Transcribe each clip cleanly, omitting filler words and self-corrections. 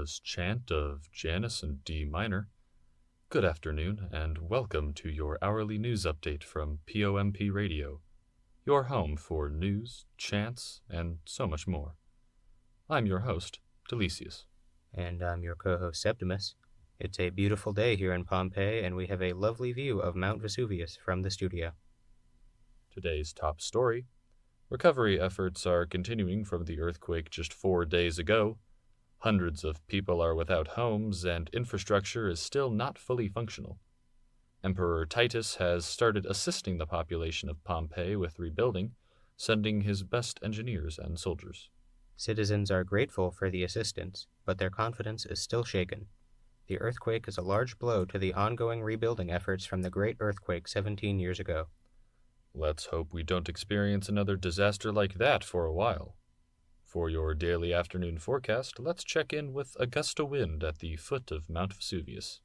was Chant of Janus in D minor. Good afternoon, and welcome to your hourly news update from POMP Radio, your home for news, chants, and so much more. I'm your host, Delicius. And I'm your co-host, Septimus. It's a beautiful day here in Pompei, and we have a lovely view of Mount Vesuvius from the studio. Today's top story: recovery efforts are continuing from the earthquake just 4 days ago. Hundreds of people are without homes, and infrastructure is still not fully functional. Emperor Titus has started assisting the population of Pompei with rebuilding, sending his best engineers and soldiers. Citizens are grateful for the assistance, but their confidence is still shaken. The earthquake is a large blow to the ongoing rebuilding efforts from the Great Earthquake 17 years ago. Let's hope we don't experience another disaster like that for a while. For your daily afternoon forecast, let's check in with a gust of wind at the foot of Mount Vesuvius.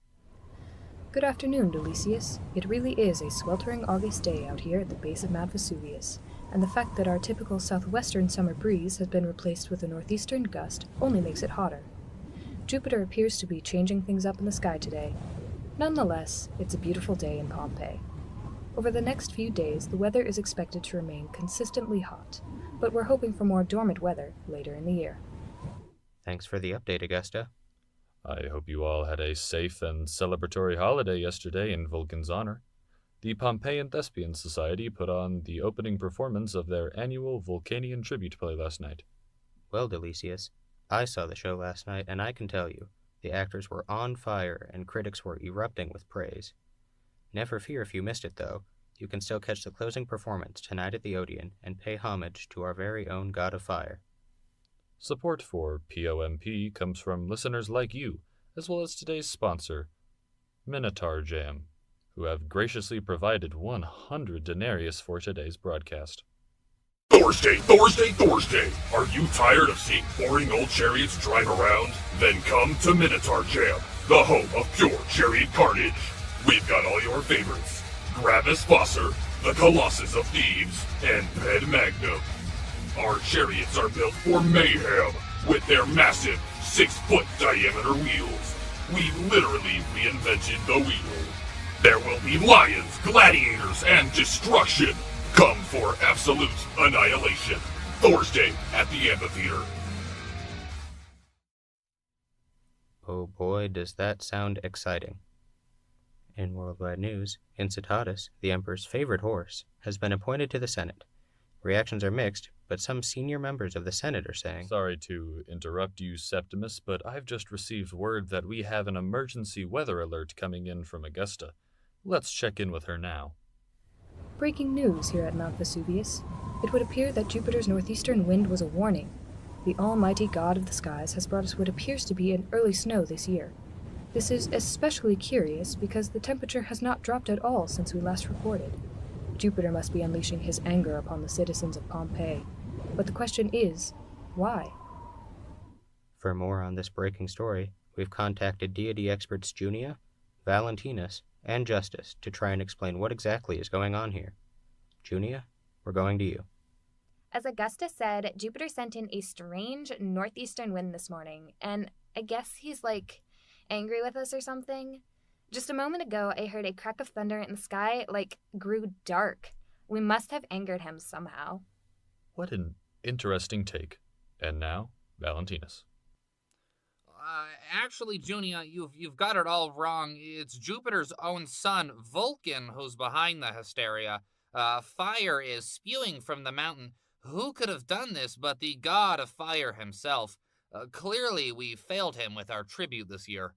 Good afternoon, Delicius. It really is a sweltering August day out here at the base of Mount Vesuvius, and the fact that our typical southwestern summer breeze has been replaced with a northeastern gust only makes it hotter. Jupiter appears to be changing things up in the sky today. Nonetheless, it's a beautiful day in Pompei. Over the next few days, the weather is expected to remain consistently hot, but we're hoping for more dormant weather later in the year. Thanks for the update, Augusta. I hope you all had a safe and celebratory holiday yesterday in Vulcan's honor. The Pompeian Thespian Society put on the opening performance of their annual Vulcanian tribute play last night. Well, Delicius, I saw the show last night, and I can tell you, the actors were on fire and critics were erupting with praise. Never fear if you missed it, though. You can still catch the closing performance tonight at the Odeon and pay homage to our very own God of Fire. Support for POMP comes from listeners like you, as well as today's sponsor, Minotaur Jam, who have graciously provided 100 denarius for today's broadcast. Thursday! Are you tired of seeing boring old chariots drive around? Then come to Minotaur Jam, the home of pure chariot carnage. We've got all your favorites: Gravis Fosser, the Colossus of Thieves, and Ped Magnum. Our chariots are built for mayhem with their massive 6-foot diameter wheels. We literally reinvented the wheel. There will be lions, gladiators, and destruction. Come for absolute annihilation. Thursday at the amphitheater. Oh boy, does that sound exciting. In worldwide news, Incitatus, the Emperor's favorite horse, has been appointed to the Senate. Reactions are mixed, but some senior members of the Senate are saying, Sorry to interrupt you, Septimus, but I've just received word that we have an emergency weather alert coming in from Augusta. Let's check in with her now. Breaking news here at Mount Vesuvius. It would appear that Jupiter's northeastern wind was a warning. The almighty god of the skies has brought us what appears to be an early snow this year. This is especially curious because the temperature has not dropped at all since we last reported. Jupiter must be unleashing his anger upon the citizens of Pompei. But the question is, why? For more on this breaking story, we've contacted deity experts Junia, Valentinus, and Justice to try and explain what exactly is going on here. Junia, we're going to you. As Augusta said, Jupiter sent in a strange northeastern wind this morning, and I guess he's, angry with us or something. Just a moment ago, I heard a crack of thunder in the sky, grew dark. We must have angered him somehow. What an interesting take. And now, Valentinus. Actually, Junia, you've got it all wrong. It's Jupiter's own son, Vulcan, who's behind the hysteria. Fire is spewing from the mountain. Who could have done this but the god of fire himself? Clearly, we failed him with our tribute this year.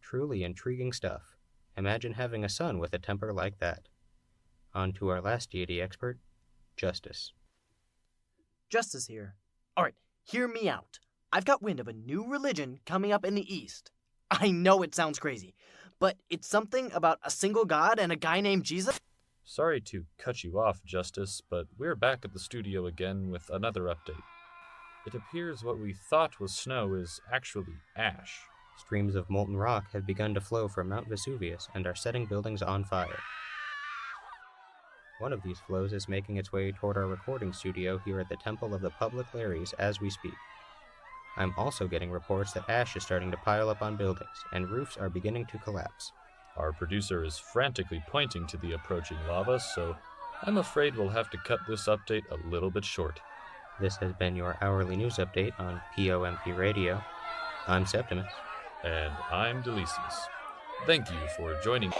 Truly intriguing stuff. Imagine having a son with a temper like that. On to our last deity expert, Justice. Justice here. Alright, hear me out. I've got wind of a new religion coming up in the East. I know it sounds crazy, but it's something about a single God and a guy named Jesus. Sorry to cut you off, Justice, but we're back at the studio again with another update. It appears what we thought was snow is actually ash. Streams of molten rock have begun to flow from Mount Vesuvius and are setting buildings on fire. One of these flows is making its way toward our recording studio here at the Temple of the Public Lares as we speak. I'm also getting reports that ash is starting to pile up on buildings, and roofs are beginning to collapse. Our producer is frantically pointing to the approaching lava, so I'm afraid we'll have to cut this update a little bit short. This has been your hourly news update on POMP Radio. I'm Septimus. And I'm Delicious. Thank you for joining.